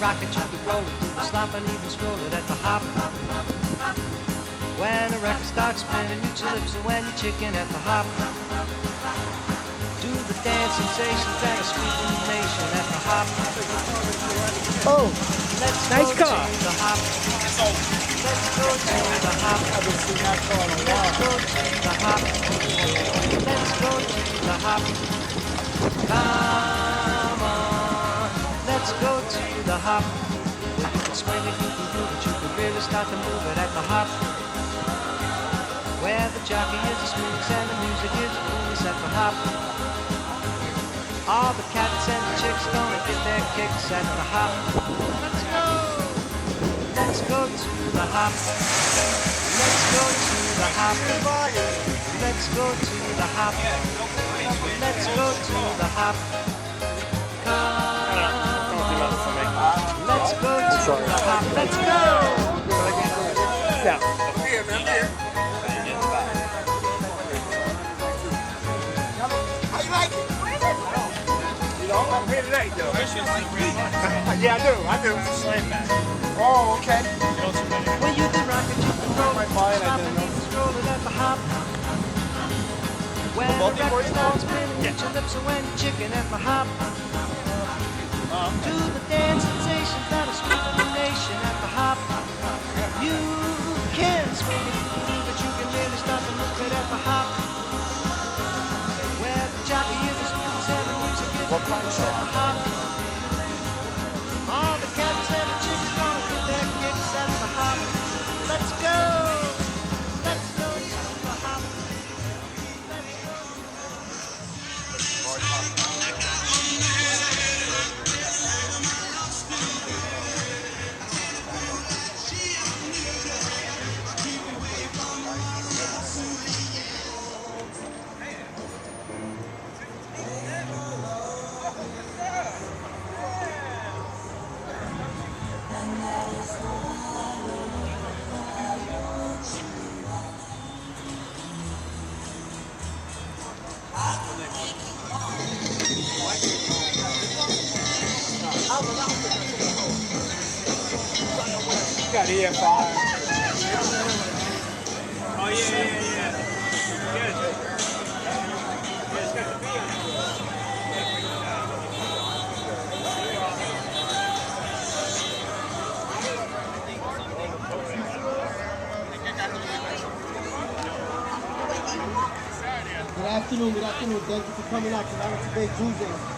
rock it, you could roll it, do the slop and even stroll it at the hop. When a record starts spinning, you calypso when you're chicken at the hop. Do the dance sensations that are sweeping the nation at the hop. Oh, Let's nice go car. to the hop. Let's go to the hop. Haven't seen that car in a Let's while. go to the hop. Let's go to the hop. Come on, let's go to the hop. You can swing it, you can groove it, you can really start to move it at the hop. Where the jockey is a smooth and the music is blues at the hop. All the cats and the chicks gonna get their kicks at the hop. Let's go! Let's go to the hop. Let's go to the hop. Let's go to the hop. Let's go to the hop. Come on. Let's go to the hop. Let's go! Yeah. How you like it? You know, I'm here today, though. Yeah, I do. Oh, okay. Well, you can rock it, you can roll it, Fine, I stop didn't and know. even stroll it at the hop. When the record starts spinning, get your lips and when you're chicken at the hop. Do the dance sensations that are sweeping the nation at the hop. You can swing it, but you can really start to move it at the hop. Where the jockey is a smooth and the music is a blues at the hop. All the cats and the chicks gonna get their kicks at the hop. Let's go! Let's go to the hop. Let's go. Got EFI. Oh, yeah. Good afternoon. Thank you for coming out to Raritan Bay Cruises.